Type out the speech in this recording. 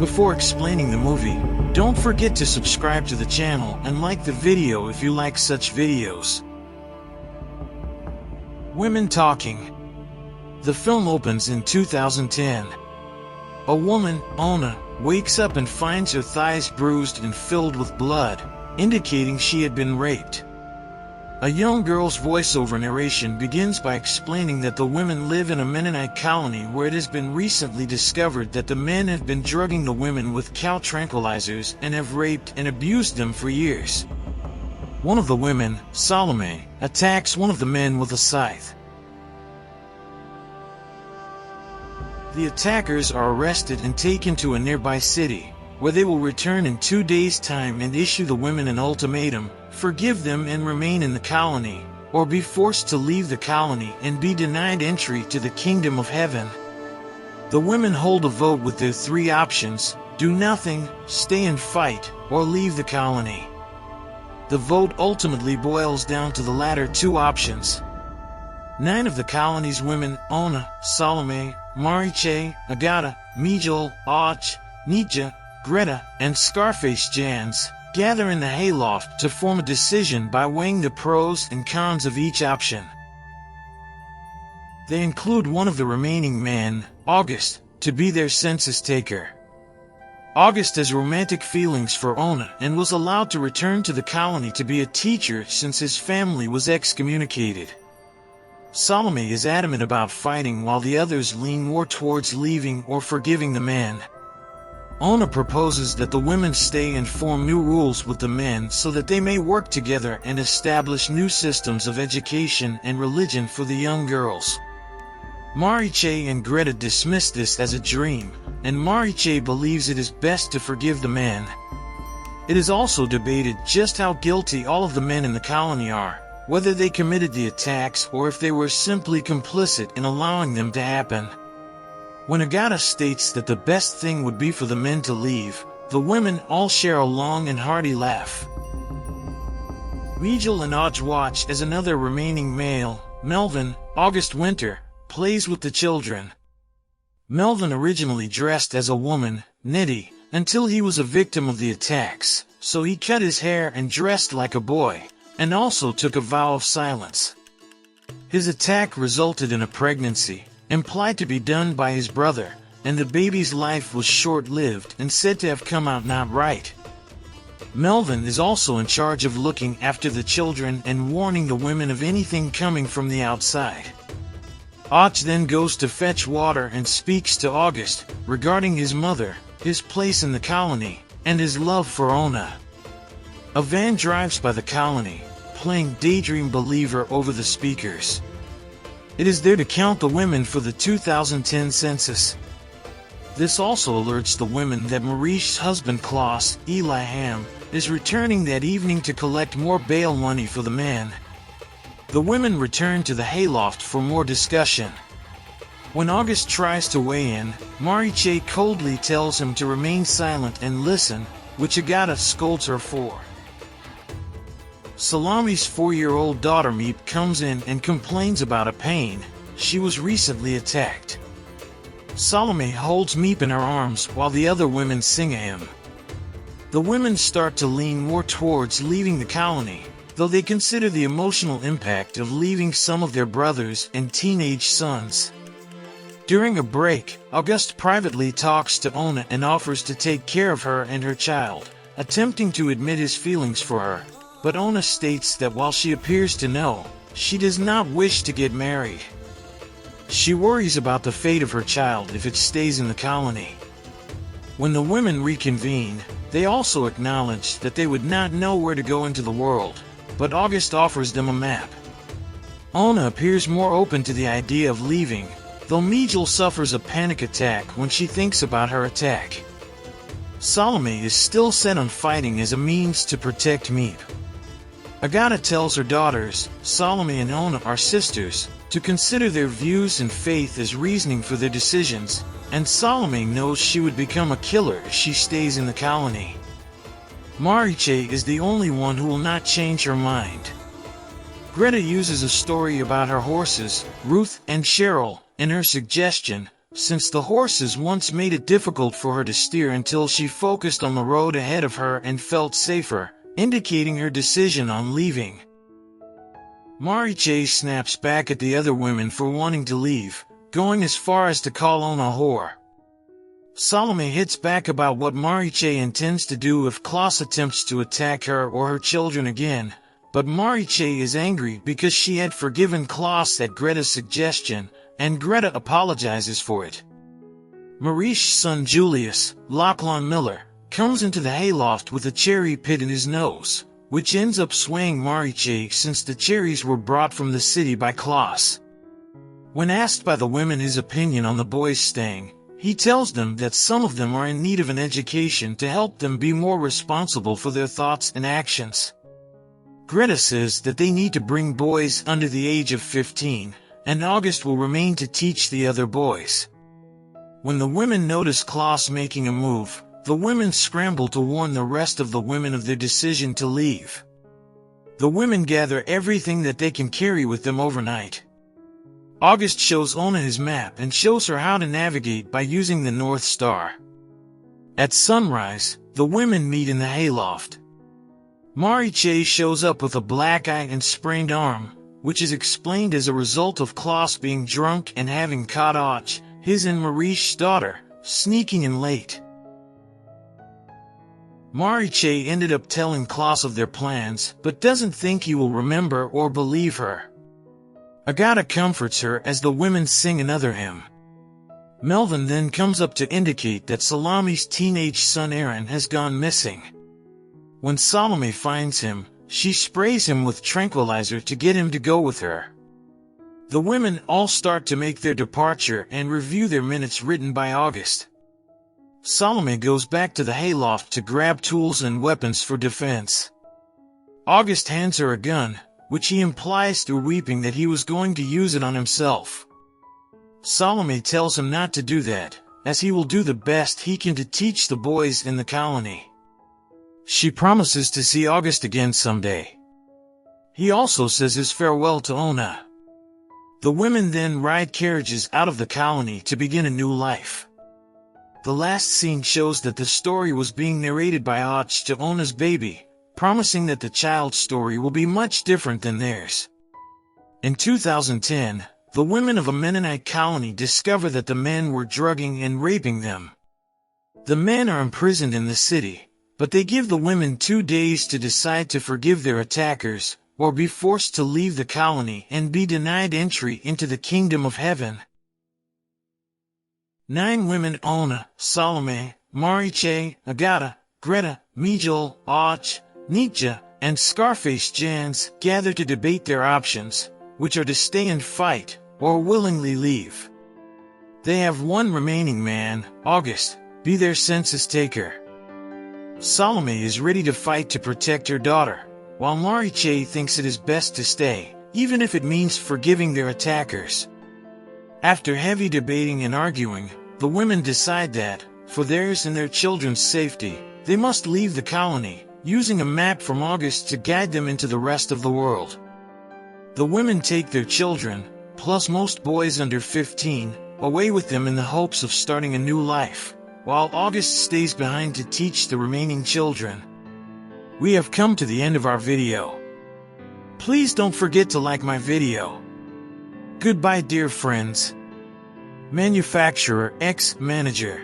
Before explaining the movie, don't forget to subscribe to the channel and like the video if you like such videos. Women talking. The film opens in 2010. A woman, Autje, wakes up and finds her thighs bruised and filled with blood, indicating she had been raped. A young girl's voiceover narration begins by explaining that the women live in a Mennonite colony where it has been recently discovered that the men have been drugging the women with cow tranquilizers and have raped and abused them for years. One of the women, Salome, attacks one of the men with a scythe. The attackers are arrested and taken to a nearby city, where they will return in 2 days' time and issue the women an ultimatum: forgive them and remain in the colony, or be forced to leave the colony and be denied entry to the kingdom of heaven. The women hold a vote with their 3 options: do nothing, stay and fight, or leave the colony. The vote ultimately boils down to the latter 2 options. 9 of the colony's women, Autje, Salome, Mariche, Agata, Mejal, Autje, Nietje, Greta, and Scarface Janz, gather in the hayloft to form a decision by weighing the pros and cons of each option. They include one of the remaining men, August, to be their census taker. August has romantic feelings for Autje and was allowed to return to the colony to be a teacher since his family was excommunicated. Salome is adamant about fighting while the others lean more towards leaving or forgiving the man. Autje proposes that the women stay and form new rules with the men so that they may work together and establish new systems of education and religion for the young girls. Mariche and Greta dismiss this as a dream, and Mariche believes it is best to forgive the man. It is also debated just how guilty all of the men in the colony are, whether they committed the attacks or if they were simply complicit in allowing them to happen. When Agata states that the best thing would be for the men to leave, the women all share a long and hearty laugh. Mejal and Autje watch as another remaining male, Melvin, August Winter, plays with the children. Melvin originally dressed as a woman, Nietje, until he was a victim of the attacks, so he cut his hair and dressed like a boy, and also took a vow of silence. His attack resulted in a pregnancy, implied to be done by his brother, and the baby's life was short-lived and said to have come out not right. Melvin is also in charge of looking after the children and warning the women of anything coming from the outside. Autje then goes to fetch water and speaks to August regarding his mother, his place in the colony, and his love for Autje. A van drives by the colony, playing Daydream Believer over the speakers. It is there to count the women for the 2010 census. This also alerts the women that Mariche's husband Klaus, Eli Ham, is returning that evening to collect more bail money for the man. The women return to the hayloft for more discussion. When August tries to weigh in, Mariche coldly tells him to remain silent and listen, which Agata scolds her for. Salome's 4-year-old daughter Miep comes in and complains about a pain. She was recently attacked. Salome holds Miep in her arms while the other women sing a hymn. The women start to lean more towards leaving the colony, though they consider the emotional impact of leaving some of their brothers and teenage sons. During a break, August privately talks to Autje and offers to take care of her and her child, attempting to admit his feelings for her. But Autje states that while she appears to know, she does not wish to get married. She worries about the fate of her child if it stays in the colony. When the women reconvene, they also acknowledge that they would not know where to go into the world, but August offers them a map. Autje appears more open to the idea of leaving, though Mejal suffers a panic attack when she thinks about her attack. Salome is still set on fighting as a means to protect Miep. Agata tells her daughters, Salome and Autje are sisters, to consider their views and faith as reasoning for their decisions, and Salome knows she would become a killer if she stays in the colony. Mariche is the only one who will not change her mind. Greta uses a story about her horses, Ruth and Cheryl, in her suggestion, since the horses once made it difficult for her to steer until she focused on the road ahead of her and felt safer, indicating her decision on leaving. Mariche snaps back at the other women for wanting to leave, going as far as to call on a whore. Salome hits back about what Mariche intends to do if Klaus attempts to attack her or her children again, but Mariche is angry because she had forgiven Klaus at Greta's suggestion, and Greta apologizes for it. Mariche's son Julius, Lachlan Miller, comes into the hayloft with a cherry pit in his nose, which ends up swaying Mariche since the cherries were brought from the city by Klaus. When asked by the women his opinion on the boys staying, he tells them that some of them are in need of an education to help them be more responsible for their thoughts and actions. Greta says that they need to bring boys under the age of 15, and August will remain to teach the other boys. When the women notice Klaus making a move, the women scramble to warn the rest of the women of their decision to leave. The women gather everything that they can carry with them overnight. August shows Ona his map and shows her how to navigate by using the North Star. At sunrise, the women meet in the hayloft. Mariche shows up with a black eye and sprained arm, which is explained as a result of Klaus being drunk and having caught Autje, his and Mariche's daughter, sneaking in late. Mariche ended up telling Klaus of their plans, but doesn't think he will remember or believe her. Agata comforts her as the women sing another hymn. Melvin then comes up to indicate that Salome's teenage son Aaron has gone missing. When Salome finds him, she sprays him with tranquilizer to get him to go with her. The women all start to make their departure and review their minutes written by August. Salome goes back to the hayloft to grab tools and weapons for defense. August hands her a gun, which he implies through weeping that he was going to use it on himself. Salome tells him not to do that, as he will do the best he can to teach the boys in the colony. She promises to see August again someday. He also says his farewell to Ona. The women then ride carriages out of the colony to begin a new life. The last scene shows that the story was being narrated by Autje to Ona's baby, promising that the child's story will be much different than theirs. In 2010, the women of a Mennonite colony discover that the men were drugging and raping them. The men are imprisoned in the city, but they give the women 2 days to decide to forgive their attackers, or be forced to leave the colony and be denied entry into the kingdom of heaven. 9 women: Ona, Salome, Mariche, Agata, Greta, Mejal, Autje, Nietje, and Scarface Janz gather to debate their options, which are to stay and fight, or willingly leave. They have one remaining man, August, be their census taker. Salome is ready to fight to protect her daughter, while Mariche thinks it is best to stay, even if it means forgiving their attackers. After heavy debating and arguing, the women decide that, for theirs and their children's safety, they must leave the colony, using a map from August to guide them into the rest of the world. The women take their children, plus most boys under 15, away with them in the hopes of starting a new life, while August stays behind to teach the remaining children. We have come to the end of our video. Please don't forget to like my video. Goodbye, dear friends. Manufacturer X Manager.